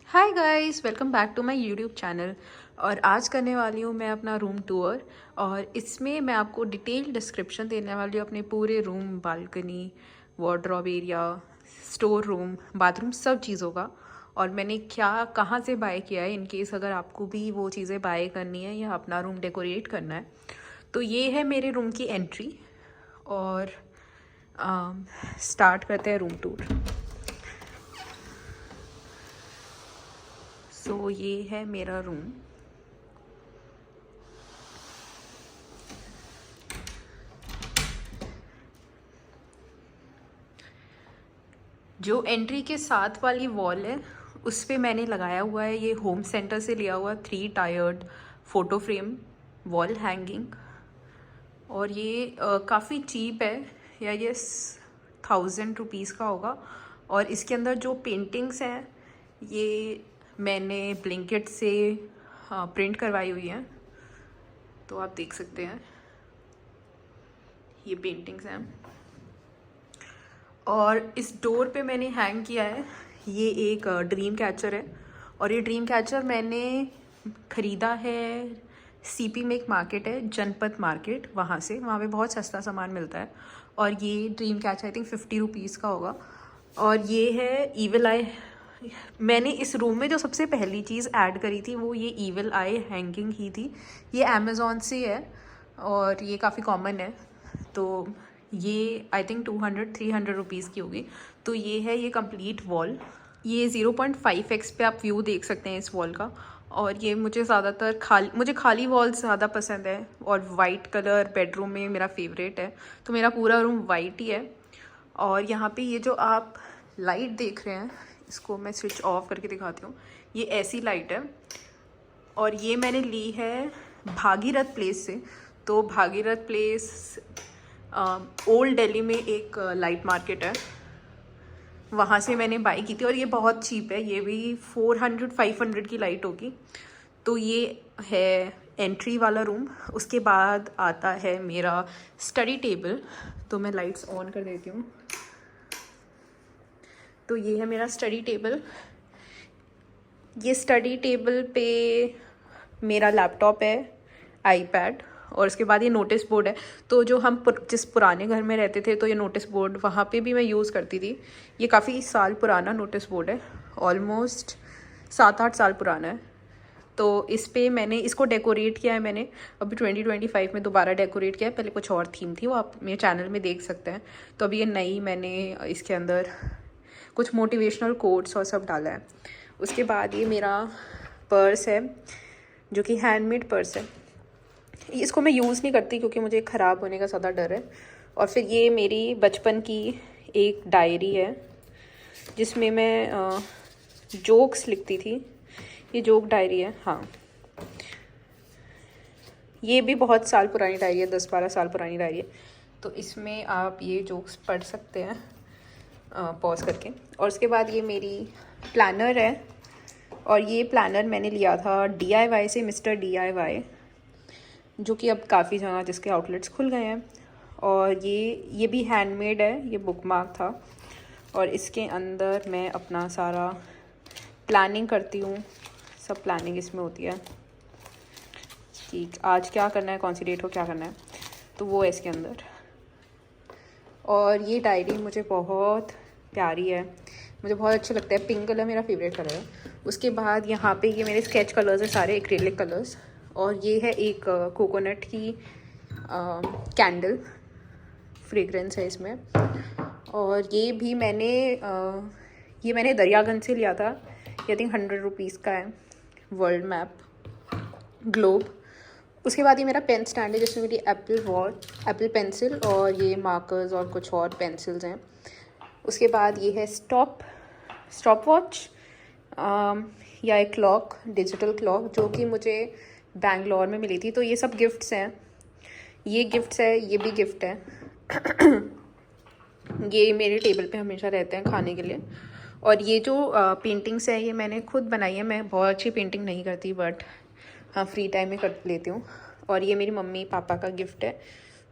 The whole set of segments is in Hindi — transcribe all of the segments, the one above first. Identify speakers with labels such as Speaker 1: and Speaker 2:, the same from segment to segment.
Speaker 1: Hi guys, welcome back to my YouTube channel. और आज करने वाली हूँ मैं अपना रूम टूर। और इसमें मैं आपको डिटेल डिस्क्रिप्शन देने वाली हूँ अपने पूरे room, balcony, wardrobe area, store room, bathroom, सब चीज़ों का। और मैंने क्या कहाँ से बाय किया है, इन केस अगर आपको भी वो चीज़ें बाय करनी है या अपना रूम डेकोरेट करना है। तो ये है मेरे रूम की एंट्री। और स्टार्ट करते हैं रूम टूर। सो ये है मेरा रूम। जो एंट्री के साथ वाली वॉल है उस पे मैंने लगाया हुआ है, ये होम सेंटर से लिया हुआ 3 tired photo frame wall hanging. और ये काफ़ी चीप है, या ये 1000 रुपीज़ का होगा। और इसके अंदर जो पेंटिंग्स हैं ये मैंने ब्लिंकिट से प्रिंट करवाई हुई हैं, तो आप देख सकते हैं ये पेंटिंग्स हैं। और इस डोर पे मैंने हैंग किया है, ये एक ड्रीम कैचर है। और ये ड्रीम कैचर मैंने ख़रीदा है, सीपी में एक मार्केट है, जनपद मार्केट, वहाँ से। वहाँ पे बहुत सस्ता सामान मिलता है। और ये dream catcher I think 50 rupees का होगा। और ये है ईविल आई। मैंने इस रूम में जो सबसे पहली चीज़ ऐड करी थी वो ये ईविल आई हैंगिंग ही थी। ये अमेज़ॉन से है और ये काफ़ी कॉमन है। तो ये आई थिंक 200-300 रुपीज़ की होगी। तो ये है ये कंप्लीट वॉल। ये 0.5x पे आप व्यू देख सकते हैं इस वॉल का। और ये मुझे ज़्यादातर मुझे खाली वॉल्स ज़्यादा पसंद है। और वाइट कलर बेडरूम में मेरा फेवरेट है, तो मेरा पूरा रूम वाइट ही है। और यहाँ पे ये जो आप लाइट देख रहे हैं, इसको मैं स्विच ऑफ करके दिखाती हूँ। ये ऐसी लाइट है और ये मैंने ली है भागीरथ प्लेस से। तो भागीरथ प्लेस ओल्ड दिल्ली में एक लाइट मार्केट है, वहाँ से मैंने बाई की थी। और ये बहुत चीप है, ये भी 400-500 की लाइट होगी। तो ये है एंट्री वाला रूम। उसके बाद आता है मेरा स्टडी टेबल। तो मैं लाइट्स ऑन कर देती हूँ। तो ये है मेरा स्टडी टेबल। ये स्टडी टेबल पे मेरा लैपटॉप है, आईपैड, और उसके बाद ये नोटिस बोर्ड है। तो जो हम जिस पुराने घर में रहते थे तो ये नोटिस बोर्ड वहाँ पे भी मैं यूज़ करती थी। ये काफ़ी साल पुराना नोटिस बोर्ड है, ऑलमोस्ट 7-8 साल पुराना है। तो इस पे मैंने इसको डेकोरेट किया है, मैंने अभी 2025 में दोबारा डेकोरेट किया है। पहले कुछ और थीम थी, वो आप मेरे चैनल में देख सकते हैं। तो अभी ये नई मैंने इसके अंदर कुछ मोटिवेशनल कोट्स और सब डाला है। उसके बाद ये मेरा पर्स है, जो कि हैंडमेड पर्स है। इसको मैं यूज़ नहीं करती क्योंकि मुझे ख़राब होने का ज़्यादा डर है। और फिर ये मेरी बचपन की एक डायरी है जिसमें मैं जोक्स लिखती थी। ये जोक डायरी है, हाँ। ये भी बहुत साल पुरानी डायरी है, 10-12 साल पुरानी डायरी है। तो इसमें आप ये जोक्स पढ़ सकते हैं पॉज करके। और उसके बाद ये मेरी प्लानर है। और ये प्लानर मैंने लिया था DIY से, मिस्टर DIY, जो कि अब काफ़ी जगह जिसके आउटलेट्स खुल गए हैं। और ये भी हैंडमेड है, ये बुकमार्क था। और इसके अंदर मैं अपना सारा प्लानिंग करती हूँ, सब प्लानिंग इसमें होती है कि आज क्या करना है, कौन सी डेट को क्या करना है, तो वो है इसके अंदर। और ये डायरी मुझे बहुत प्यारी है, मुझे बहुत अच्छा लगता है। पिंक कलर मेरा फेवरेट कलर है। उसके बाद यहाँ पे ये मेरे स्केच कलर्स हैं, सारे एक्रेलिक कलर्स। और ये है एक कोकोनट की कैंडल, फ्रेगरेंस है इसमें। और ये भी मैंने दरियागंज से लिया था। आई थिंक 100 रुपीज़ का है, वर्ल्ड मैप ग्लोब। उसके बाद ये मेरा पेन स्टैंड है जिसमें मेरी एप्पल पेंसिल और ये मार्कर्स और कुछ और पेंसिल्स हैं। उसके बाद ये है स्टॉप वॉच या एक क्लॉक, डिजिटल क्लॉक, जो कि मुझे बैंगलोर में मिली थी। तो ये सब गिफ्ट्स हैं, ये गिफ्ट्स है, ये भी गिफ्ट है। ये मेरे टेबल पे हमेशा रहते हैं खाने के लिए। और ये जो पेंटिंग्स है ये मैंने खुद बनाई है। मैं बहुत अच्छी पेंटिंग नहीं करती, बट हाँ फ्री टाइम में कर लेती हूँ। और ये मेरी मम्मी पापा का गिफ्ट है,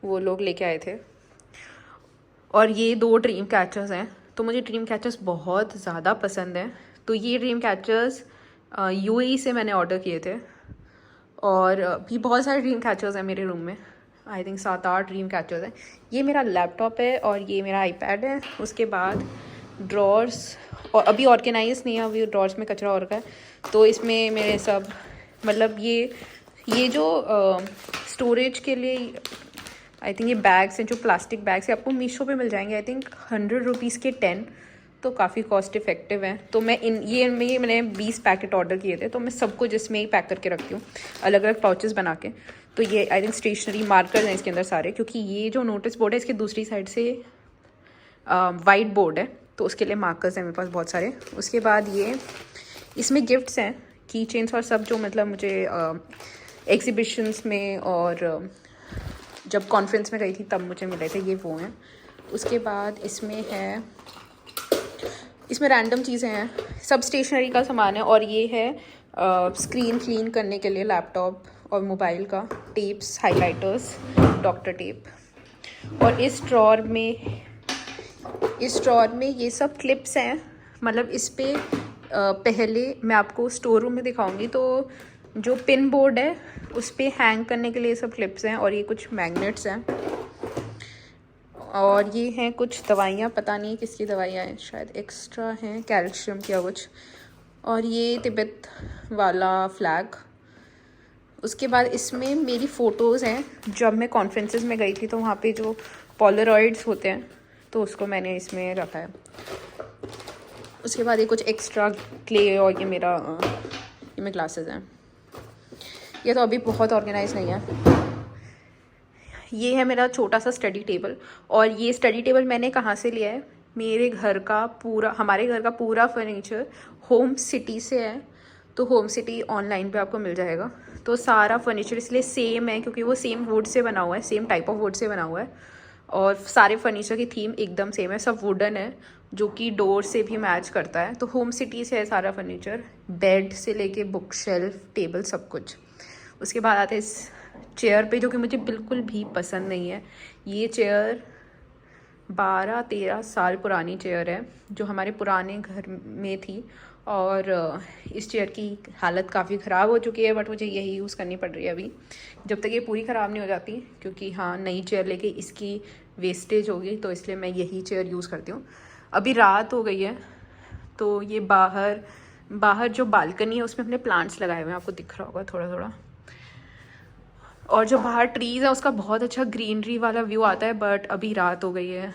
Speaker 1: वो लोग लेके आए थे। और ये 2 ड्रीम कैचर्स हैं। तो मुझे ड्रीम कैचर्स बहुत ज़्यादा पसंद हैं, तो ये ड्रीम कैचर्स यूएई से मैंने ऑर्डर किए थे, और भी बहुत सारे ड्रीम कैचर्स हैं मेरे रूम में। आई थिंक 7-8 ड्रीम कैचर्स हैं। ये मेरा लैपटॉप है और ये मेरा आईपैड है। उसके बाद ड्रॉर्स, और अभी ऑर्गेनाइज नहीं है, अभी ड्रॉर्स में कचरा और रखा है, तो इसमें मेरे सब मतलब ये जो स्टोरेज के लिए आई थिंक ये बैग्स हैं, जो प्लास्टिक बैग्स हैं, आपको मीशो पे मिल जाएंगे आई थिंक 100 रुपीज़ के 10, तो काफ़ी कॉस्ट इफेक्टिव हैं। तो मैं मैंने 20 पैकेट ऑर्डर किए थे, तो मैं सबको जिसमें ही पैक करके रखती हूँ, अलग अलग पाउचेस बना के। तो ये आई थिंक स्टेशनरी मार्कर्स हैं इसके अंदर सारे, क्योंकि ये जो नोटिस बोर्ड है इसके दूसरी साइड से वाइट बोर्ड है, तो उसके लिए मार्कर्स हैं मेरे पास बहुत सारे। उसके बाद ये इसमें गिफ्ट्स हैं, की चेन्स और सब, जो मतलब मुझे एग्जीबिशंस में और जब कॉन्फ्रेंस में गई थी तब मुझे मिले थे, ये वो हैं। उसके बाद इसमें रैंडम चीज़ें हैं, सब स्टेशनरी का सामान है। और ये है स्क्रीन क्लीन करने के लिए लैपटॉप और मोबाइल का, टेप्स, हाइलाइटर्स, डॉक्टर टेप। और इस ड्रॉर में ये सब क्लिप्स हैं, मतलब इस पे पहले मैं आपको स्टोर रूम में दिखाऊंगी, तो जो पिन बोर्ड है उस पे हैंग करने के लिए सब क्लिप्स हैं, और ये कुछ मैग्नेट्स हैं, और ये हैं कुछ दवाइयाँ, पता नहीं किसकी दवाइयाँ हैं, शायद एक्स्ट्रा हैं, कैल्शियम की या कुछ। और ये तिब्बत वाला फ्लैग। उसके बाद इसमें मेरी फ़ोटोज़ हैं, जब मैं कॉन्फ्रेंसेस में गई थी तो वहाँ पे जो पोलरॉइड्स होते हैं, तो उसको मैंने इसमें रखा है। उसके बाद ये कुछ एक्स्ट्रा क्ले, और ये मेरे ग्लासेस हैं। ये तो अभी बहुत ऑर्गेनाइज नहीं है। ये है मेरा छोटा सा स्टडी टेबल, और ये स्टडी टेबल मैंने कहाँ से लिया है, हमारे घर का पूरा फर्नीचर होम सिटी से है। तो होम सिटी ऑनलाइन पे आपको मिल जाएगा। तो सारा फर्नीचर इसलिए सेम है क्योंकि वो सेम वुड से बना हुआ है, same type of would say बना हुआ है, और सारे फर्नीचर की थीम एकदम सेम है, सब वुडन है, जो कि डोर से भी मैच करता है। तो होम सिटी से है सारा फर्नीचर, बेड से लेके बुक शेल्फ, टेबल, सब कुछ। उसके बाद आते हैं इस चेयर पे, जो कि मुझे बिल्कुल भी पसंद नहीं है। ये चेयर 12-13 साल पुरानी चेयर है, जो हमारे पुराने घर में थी, और इस चेयर की हालत काफ़ी ख़राब हो चुकी है, बट मुझे यही यूज़ करनी पड़ रही है अभी, जब तक ये पूरी ख़राब नहीं हो जाती, क्योंकि हाँ, नई चेयर लेके इसकी वेस्टेज होगी, तो इसलिए मैं यही चेयर यूज़ करती हूँ। अभी रात हो गई है, तो ये बाहर जो बालकनी है उसमें अपने प्लांट्स लगाए हुए हैं, आपको दिख रहा होगा थोड़ा थोड़ा, और जो बाहर ट्रीज़ है उसका बहुत अच्छा ग्रीनरी वाला व्यू आता है। बट अभी रात हो गई है,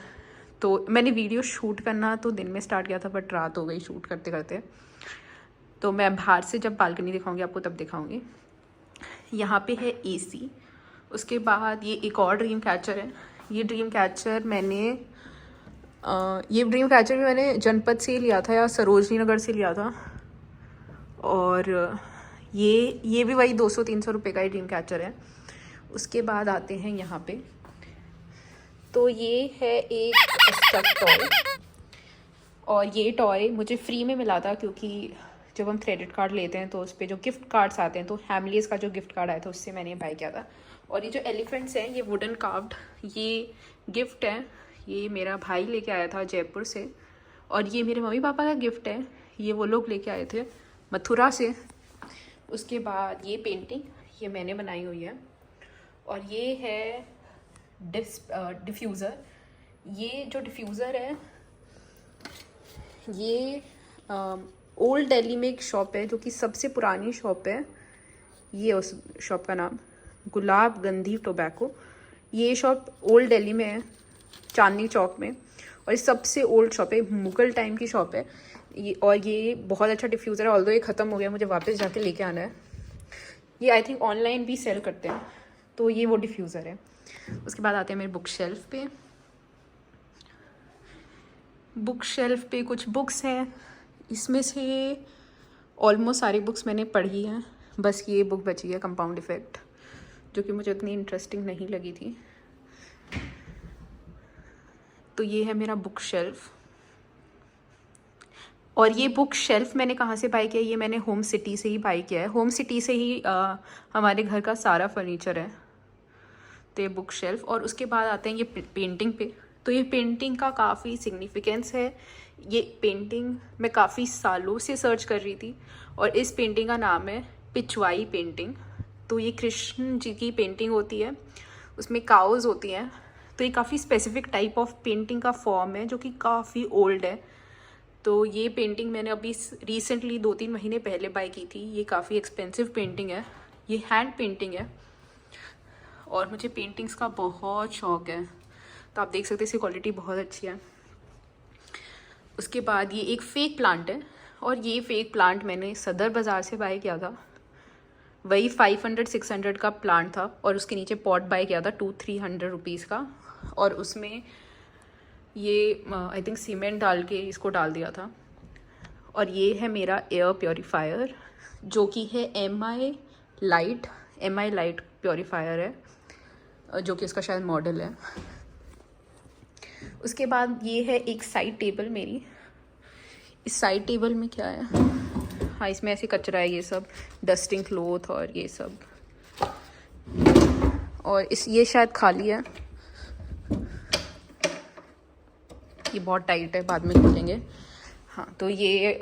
Speaker 1: तो मैंने वीडियो शूट करना तो दिन में स्टार्ट किया था, बट रात हो गई शूट करते करते। तो मैं बाहर से जब बालकनी दिखाऊंगी आपको तब दिखाऊंगी। यहाँ पे है एसी। उसके बाद ये एक और ड्रीम कैचर है। ये ड्रीम कैचर भी मैंने जनपद से लिया था, या सरोजनी नगर से लिया था, और ये भी वही 200-300 रुपये का ही ड्रीम कैचर है। उसके बाद आते हैं यहाँ पे, तो ये है एक स्टफ टॉय, और ये टॉय मुझे फ्री में मिला था, क्योंकि जब हम क्रेडिट कार्ड लेते हैं तो उस पर जो गिफ्ट कार्ड्स आते हैं, तो हैमलीज का जो गिफ्ट कार्ड आया था उससे मैंने बाय किया था। और ये जो एलिफेंट्स हैं, ये वुडन कार्व्ड, ये गिफ्ट है, ये मेरा भाई लेके आया था जयपुर से, और ये मेरे मम्मी पापा का गिफ्ट है, ये वो लोग लेके आए थे मथुरा से। उसके बाद ये पेंटिंग, ये मैंने बनाई हुई है, और ये है डिफ्यूज़र। ये जो डिफ्यूज़र है, ये ओल्ड दिल्ली में एक शॉप है, जो कि सबसे पुरानी शॉप है। ये उस शॉप का नाम गुलाब गंधी टोबैको। ये शॉप ओल्ड दिल्ली में है, चांदनी चौक में, और ये सबसे ओल्ड शॉप है, मुगल टाइम की शॉप है ये। और ये बहुत अच्छा डिफ्यूज़र है, ऑल्दो ये ख़त्म हो गया, मुझे वापस जाके लेके आना है। ये आई थिंक ऑनलाइन भी सेल करते हैं, तो ये वो डिफ्यूज़र है। उसके बाद आते हैं मेरे बुक शेल्फ पे। बुक शेल्फ पे कुछ बुक्स हैं, इसमें से ऑलमोस्ट सारी बुक्स मैंने पढ़ी हैं, बस ये बुक बची है कंपाउंड इफ़ेक्ट, जो कि मुझे उतनी इंटरेस्टिंग नहीं लगी थी। तो ये है मेरा बुक शेल्फ। और ये बुक शेल्फ मैंने कहाँ से बाय किया, ये मैंने होम सिटी से ही बाय किया है। होम सिटी से ही हमारे घर का सारा फर्नीचर है। तो ये बुक शेल्फ, और उसके बाद आते हैं ये पेंटिंग पे। तो ये पेंटिंग का काफ़ी सिग्निफिकेंस है ये पेंटिंग मैं काफ़ी सालों से सर्च कर रही थी और इस पेंटिंग का नाम है पिचवाई पेंटिंग। तो ये कृष्ण जी की पेंटिंग होती है, उसमें काउज होती हैं। तो ये काफ़ी स्पेसिफिक टाइप ऑफ पेंटिंग का फॉर्म है जो कि काफ़ी ओल्ड है। तो ये पेंटिंग मैंने अभी रिसेंटली 2-3 महीने पहले बाय की थी। ये काफ़ी एक्सपेंसिव पेंटिंग है, ये हैंड पेंटिंग है और मुझे पेंटिंग्स का बहुत शौक़ है। तो आप देख सकते हैं इसकी क्वालिटी बहुत अच्छी है। उसके बाद ये एक फ़ेक प्लांट है और ये फ़ेक प्लांट मैंने सदर बाज़ार से बाय किया था। वही 500-600 का प्लांट था और उसके नीचे पॉट बाय किया था 200-300 रुपीज़ का। और उसमें ये आई थिंक सीमेंट डाल के इसको डाल दिया था। और ये है मेरा एयर प्योरीफायर जो कि है MI लाइट प्योरीफायर है, जो कि इसका शायद मॉडल है। उसके बाद ये है एक साइड टेबल मेरी। इस साइड टेबल में क्या है, हाँ इसमें ऐसे कचरा है, ये सब डस्टिंग क्लोथ और ये सब। और ये शायद खाली है, ये बहुत टाइट है, बाद में खोलेंगे। हाँ तो ये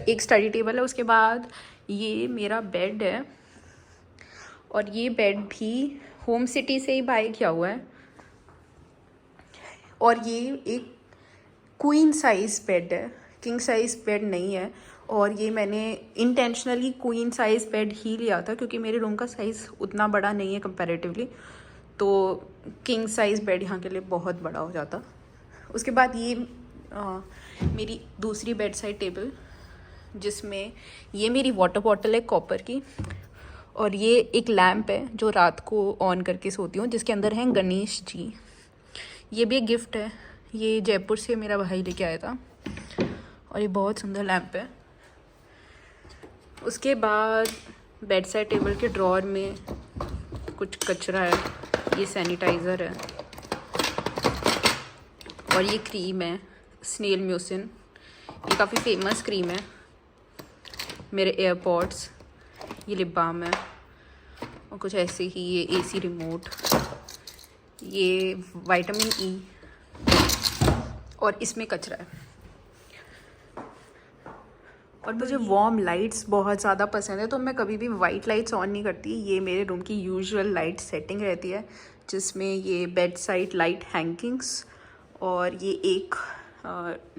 Speaker 1: एक स्टडी टेबल है। उसके बाद ये मेरा बेड है और ये बेड भी होम सिटी से ही बाय किया हुआ है। और ये एक क्वीन साइज़ बेड है, किंग साइज़ बेड नहीं है। और ये मैंने इंटेंशनली क्वीन साइज़ बेड ही लिया था क्योंकि मेरे रूम का साइज़ उतना बड़ा नहीं है कंपैरेटिवली, तो किंग साइज़ बेड यहाँ के लिए बहुत बड़ा हो जाता। उसके बाद ये मेरी दूसरी बेड साइड टेबल, जिसमें ये मेरी वाटर बॉटल है कॉपर की और ये एक लैम्प है जो रात को ऑन करके सोती हूँ, जिसके अंदर हैं गणेश जी। ये भी एक गिफ्ट है, ये जयपुर से मेरा भाई लेके आया था और ये बहुत सुंदर लैम्प है। उसके बाद बेड साइड टेबल के ड्रॉअर में कुछ कचरा है, ये सैनिटाइज़र है और ये क्रीम है स्नेल म्यूसिन, ये काफ़ी फेमस क्रीम है। मेरे एयरपॉड्स, ये लिप बाम है और कुछ ऐसे ही ये AC रिमोट, ये विटामिन E और इसमें कचरा है। और मुझे वार्म लाइट्स बहुत ज़्यादा पसंद है तो मैं कभी भी वाइट लाइट्स ऑन नहीं करती। ये मेरे रूम की यूजुअल लाइट सेटिंग रहती है, जिसमें ये बेड साइड लाइट हैंगिंग्स और ये एक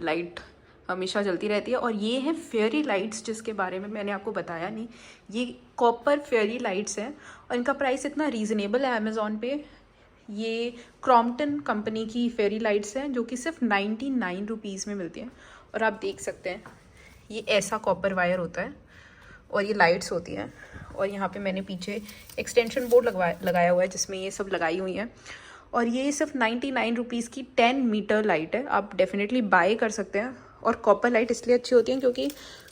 Speaker 1: लाइट हमेशा जलती रहती है। और ये है फेयरी लाइट्स, जिसके बारे में मैंने आपको बताया नहीं। ये कॉपर फेयरी लाइट्स हैं और इनका प्राइस इतना रीज़नेबल है अमेज़ॉन पे। ये क्रॉम्पटन कंपनी की फेयरी लाइट्स हैं जो कि सिर्फ 99 रुपीज़ में मिलती हैं। और आप देख सकते हैं ये ऐसा कॉपर वायर होता है और ये लाइट्स होती हैं। और यहाँ पे मैंने पीछे एक्सटेंशन बोर्ड लगाया हुआ है जिसमें ये सब लगाई हुई हैं। और ये सिर्फ 99 रुपीज़ की 10 मीटर लाइट है, आप डेफिनेटली बाय कर सकते हैं। और कॉपर लाइट इसलिए अच्छी होती हैं क्योंकि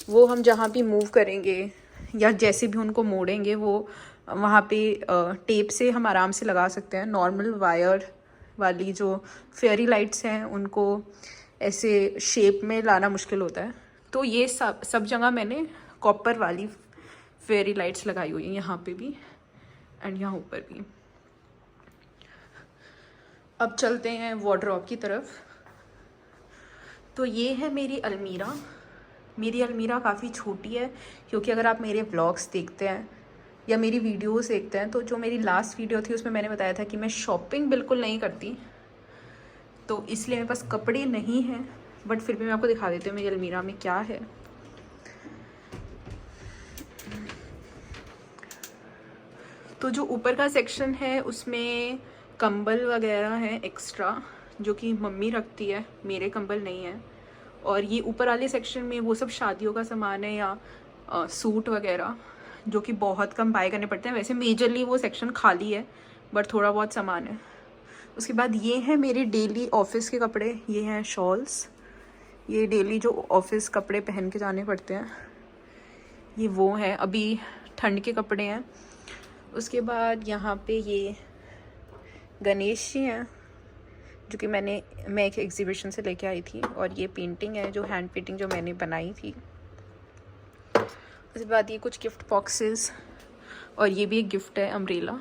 Speaker 1: वो हम जहाँ भी मूव करेंगे या जैसे भी उनको मोड़ेंगे वो वहाँ पे टेप से हम आराम से लगा सकते हैं। नॉर्मल वायर वाली जो फेयरी लाइट्स हैं उनको ऐसे शेप में लाना मुश्किल होता है। तो ये सब जगह मैंने कॉपर वाली फेयरी लाइट्स लगाई हुई हैं, यहाँ पे भी एंड यहाँ ऊपर भी। अब चलते हैं वार्डरोब की तरफ। तो ये है मेरी अलमीरा। मेरी अलमीरा काफ़ी छोटी है क्योंकि अगर आप मेरे व्लॉग्स देखते हैं या मेरी वीडियोस देखते हैं तो जो मेरी लास्ट वीडियो थी उसमें मैंने बताया था कि मैं शॉपिंग बिल्कुल नहीं करती, तो इसलिए मेरे पास कपड़े नहीं हैं। बट फिर भी मैं आपको दिखा देती हूँ मेरी अलमीरा में क्या है। तो जो ऊपर का सेक्शन है उसमें कंबल वगैरह हैं एक्स्ट्रा, जो कि मम्मी रखती है, मेरे कंबल नहीं है। और ये ऊपर वाले सेक्शन में वो सब शादियों का सामान है या सूट वगैरह, जो कि बहुत कम बाय करने पड़ते हैं। वैसे मेजरली वो सेक्शन खाली है बट थोड़ा बहुत सामान है। उसके बाद ये है मेरे डेली ऑफिस के कपड़े, ये हैं शॉल्स, ये डेली जो ऑफिस कपड़े पहन के जाने पड़ते हैं, ये वो हैं, अभी ठंड के कपड़े हैं। उसके बाद यहाँ पे ये गणेश जी हैं जो कि मैं एक एग्जीबिशन से लेके आई थी। और ये पेंटिंग है जो हैंड पेंटिंग जो मैंने बनाई थी। उसके बाद ये कुछ गिफ्ट बॉक्सेस और ये भी एक गिफ्ट है अम्ब्रेला।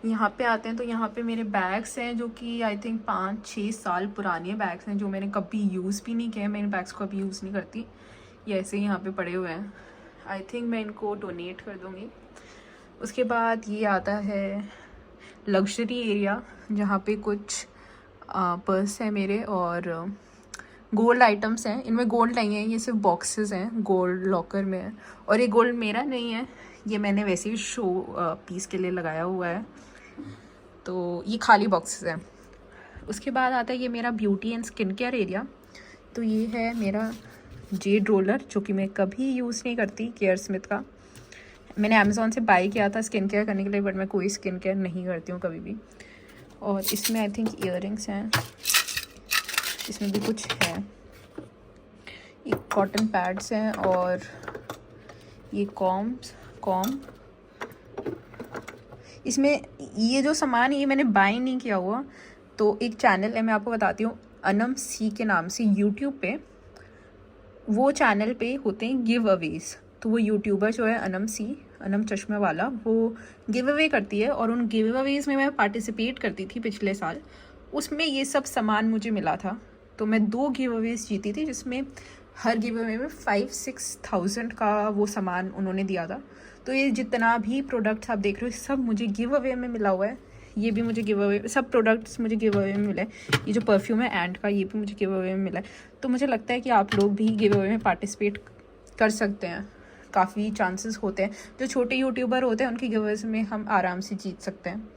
Speaker 1: यहाँ पे आते हैं तो यहाँ पे मेरे बैग्स हैं जो कि आई थिंक 5-6 साल पुराने बैग्स हैं जो मैंने कभी यूज़ भी नहीं किए। मैंने बैग्स को कभी यूज़ नहीं करती, ये ऐसे ही यहाँ पे पड़े हुए हैं। आई थिंक मैं इनको डोनेट कर दूँगी। उसके बाद ये आता है लग्जरी एरिया, जहाँ पे कुछ पर्स है मेरे और गोल्ड आइटम्स हैं। इनमें गोल्ड नहीं है, ये सिर्फ बॉक्सेस हैं, गोल्ड लॉकर में है। और ये गोल्ड मेरा नहीं है, ये मैंने वैसे ही शो पीस के लिए लगाया हुआ है, तो ये खाली बॉक्सेस हैं। उसके बाद आता है ये मेरा beauty and skin care area. तो ये है मेरा जेड रोलर जो कि मैं कभी यूज़ नहीं करती, केयर स्मिथ का। मैंने अमेज़ॉन से बाय किया था स्किन केयर करने के लिए, बट मैं कोई स्किन केयर नहीं करती हूँ कभी भी। और इसमें आई थिंक इयररिंग्स हैं, इसमें भी कुछ है। ये कॉटन पैड्स हैं और ये कॉम। इसमें ये जो सामान है ये मैंने बाय नहीं किया हुआ। तो एक चैनल है, मैं आपको बताती हूँ, अनम सी के नाम से यूट्यूब पे, वो चैनल पे होते हैं गिव अवेज। तो वो यूट्यूबर जो है अनम चश्मे वाला, वो गिव अवे करती है और उन गिव अवेज में मैं पार्टिसिपेट करती थी पिछले साल। उसमें ये सब सामान मुझे मिला था, तो मैं 2 गिव अवेज जीती थी, जिसमें हर गिव अवे में 5-6,000 का वो सामान उन्होंने दिया था। तो ये जितना भी प्रोडक्ट्स आप देख रहे हो सब मुझे गिव अवे में मिला हुआ है। ये भी मुझे गिव अवे, सब प्रोडक्ट्स मुझे गिव अवे में मिला है। ये जो परफ्यूम है एंड का, ये भी मुझे गिव अवे में मिला है। तो मुझे लगता है कि आप लोग भी गिव अवे में पार्टिसिपेट कर सकते हैं, काफ़ी चांसेस होते हैं। जो छोटे यूट्यूबर होते हैं उनकी गिव अवेज में हम आराम से जीत सकते हैं।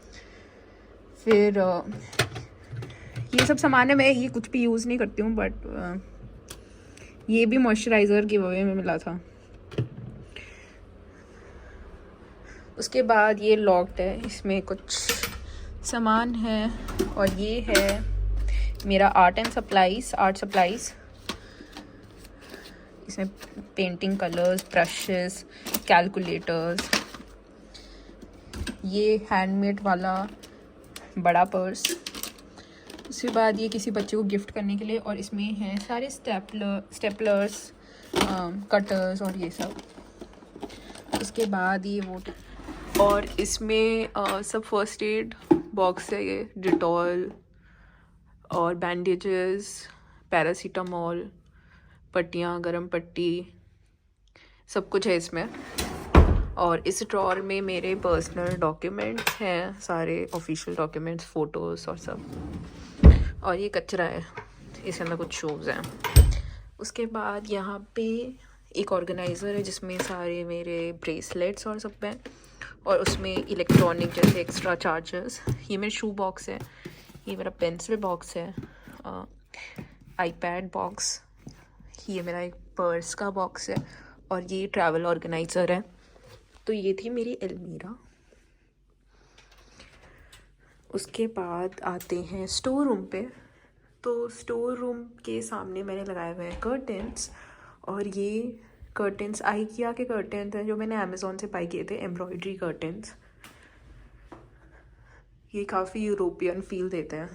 Speaker 1: फिर ये सब सामान है, मैं ये कुछ भी यूज़ नहीं करती हूँ, बट ये भी मॉइस्चराइज़र गिव अवे में मिला था। उसके बाद ये लॉक्ड है, इसमें कुछ सामान है। और ये है मेरा आर्ट सप्लाइज़। इसमें पेंटिंग कलर्स, ब्रशेस, कैलकुलेटर्स, ये हैंडमेड वाला बड़ा पर्स। उसके बाद ये किसी बच्चे को गिफ्ट करने के लिए, और इसमें हैं सारे स्टेपलर्स, कटर्स और ये सब। उसके बाद ये वो, और इसमें सब फर्स्ट एड बॉक्स है, ये डिटॉल और बैंडेजेस, पैरासीटामॉल, पट्टियाँ, गरम पट्टी, सब कुछ है इसमें। और इस ड्रॉर में मेरे पर्सनल डॉक्यूमेंट्स हैं, सारे ऑफिशियल डॉक्यूमेंट्स, फ़ोटोज़ और सब। और ये कचरा है, इसके अंदर कुछ शूज़ हैं। उसके बाद यहाँ पे एक ऑर्गेनाइज़र है जिसमें सारे मेरे ब्रेसलेट्स और सब हैं, और उसमें इलेक्ट्रॉनिक जैसे एक्स्ट्रा चार्जर्स। ये मेरा शू बॉक्स है, ये मेरा पेंसिल बॉक्स है, आईपैड बॉक्स, ये मेरा एक पर्स का बॉक्स है, और ये ट्रैवल ऑर्गेनाइज़र है। तो ये थी मेरी अलमीरा। उसके बाद आते हैं स्टोर रूम पे। तो स्टोर रूम के सामने मैंने लगाए हुए हैं कर्टेंस, और ये कर्टेंस आइकिया के कर्टेंस हैं जो मैंने अमेज़ॉन से बाय किए थे, एम्ब्रॉयडरी कर्टेंस। ये काफ़ी यूरोपियन फील देते हैं।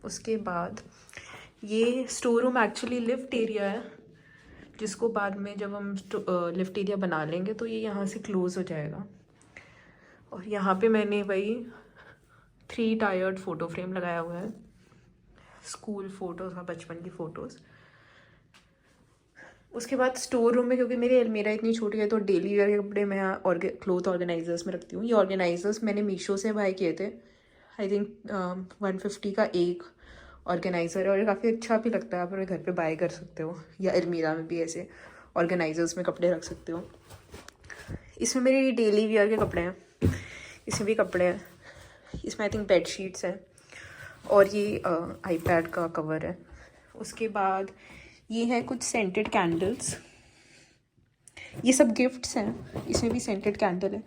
Speaker 1: उसके बाद ये store room actually lift area है, जिसको बाद में जब हम लिफ्ट एरिया बना लेंगे तो ये यहाँ से क्लोज़ हो जाएगा। और यहाँ पे मैंने वही 3 टायर्ड फ़ोटो फ्रेम लगाया हुआ है, स्कूल फ़ोटोज़ और बचपन की फ़ोटोज़। उसके बाद स्टोर रूम में, क्योंकि मेरी अलमीरा इतनी छोटी है, तो डेली वेयर के कपड़े मैं क्लोथ ऑर्गेनाइजर्स में रखती हूँ। ये ऑर्गेनाइजर्स मैंने मीशो से बाय किए थे, आई थिंक 150 का एक ऑर्गेनाइज़र है, और ये काफ़ी अच्छा भी लगता है। आप अपने घर पे बाय कर सकते हो, या अलमीरा में भी ऐसे ऑर्गेनाइजर्स में कपड़े रख सकते हो। इसमें मेरे डेली वेयर के कपड़े हैं, इसमें भी कपड़े हैं, इसमें आई थिंक बेड शीट्स हैं, और ये आईपैड का कवर है। उसके बाद ये है कुछ सेंटेड कैंडल्स, ये सब गिफ्ट्स हैं। इसमें भी सेंटेड कैंडल है,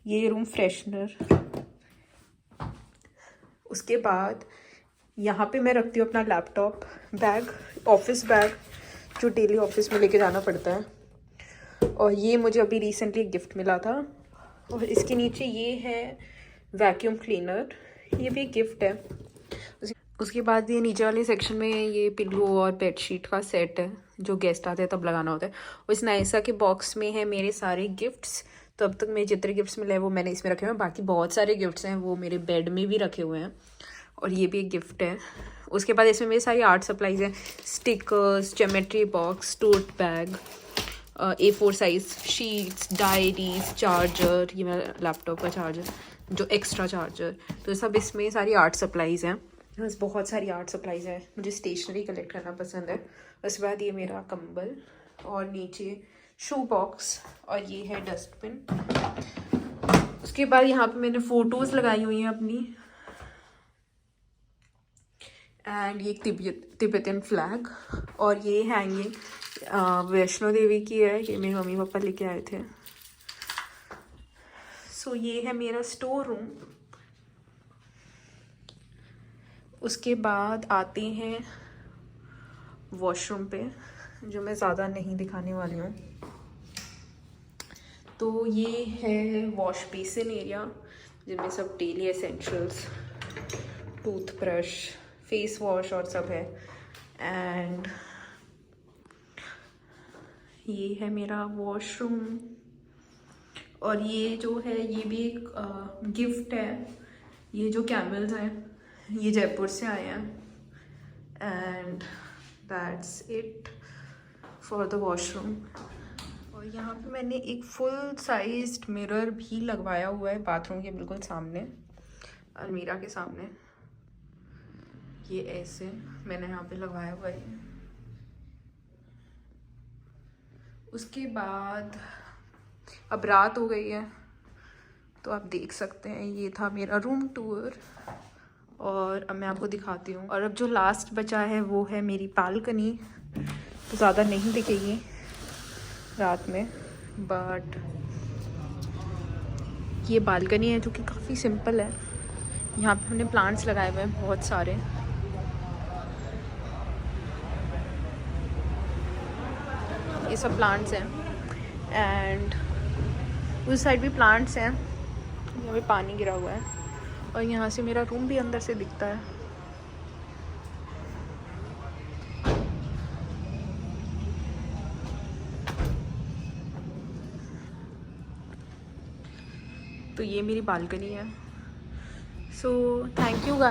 Speaker 1: ये रूम फ्रेशनर। उसके बाद यहाँ पे मैं रखती हूँ अपना लैपटॉप बैग, ऑफिस बैग, जो डेली ऑफिस में लेके जाना पड़ता है। और ये मुझे अभी रिसेंटली गिफ्ट मिला था। और इसके नीचे ये है वैक्यूम क्लीनर, ये भी गिफ्ट है। उसके बाद ये नीचे वाले सेक्शन में ये पिल्लो और बेडशीट का सेट है, जो गेस्ट आते हैं तब लगाना होता है। और इस नाइसा के बॉक्स में है मेरे सारे गिफ्ट्स। तो अब तक मेरे जितने गिफ्ट्स मिले हैं वो मैंने इसमें रखे हुए हैं। बाकी बहुत सारे गिफ्ट्स हैं वो मेरे बेड में भी रखे हुए हैं, और ये भी एक गिफ्ट है। उसके बाद इसमें मेरी सारी आर्ट सप्लाईज हैं, stickers, geometry box, tote bag, A4 size sheets, diaries, charger, ये मेरा लैपटॉप का चार्जर, जो एक्स्ट्रा चार्जर, तो सब इसमें सारी आर्ट सप्लाईज हैं। बस बहुत सारी आर्ट सप्लाईज हैं, मुझे स्टेशनरी कलेक्ट करना पसंद है। उसके बाद ये मेरा कंबल, और नीचे शू बॉक्स, और ये है डस्टबिन। उसके बाद यहाँ पे मैंने फ़ोटोज़ लगाई हुई हैं अपनी, एंड ये तिब्बतियन फ्लैग, और ये हैंगिंग वैष्णो देवी की है, ये मेरे मम्मी पापा लेके आए थे। सो ये है मेरा स्टोर रूम। उसके बाद आते हैं वॉशरूम पे, जो मैं ज़्यादा नहीं दिखाने वाली हूँ। तो ये है वॉश बेसिन एरिया, जिनमें सब daily essentials, toothbrush, face wash और सब है। एंड ये है मेरा वॉशरूम, और ये जो है ये भी एक गिफ्ट है। ये जो कैमल्स हैं ये जयपुर से आए हैं, and that's it for the washroom. और यहाँ पे मैंने एक फुल साइज्ड मिरर भी लगवाया हुआ है बाथरूम के बिल्कुल सामने, अलमीरा के सामने। ये ऐसे मैंने यहाँ पे लगवाया हुआ है। उसके बाद अब रात हो गई है, तो आप देख सकते हैं ये था मेरा रूम टूर, और अब मैं आपको दिखाती हूँ। और अब जो लास्ट बचा है वो है मेरी बालकनी, तो ज़्यादा नहीं दिखेगी रात में, बट ये बालकनी है जो कि काफ़ी सिंपल है। यहाँ पे हमने प्लांट्स लगाए हुए हैं बहुत सारे। ये सब प्लांट्स हैं, एंड उस साइड भी प्लांट्स हैं। यहाँ पे पानी गिरा हुआ है, और यहाँ से मेरा रूम भी अंदर से दिखता है। तो ये मेरी बालकनी है। So thank you guys.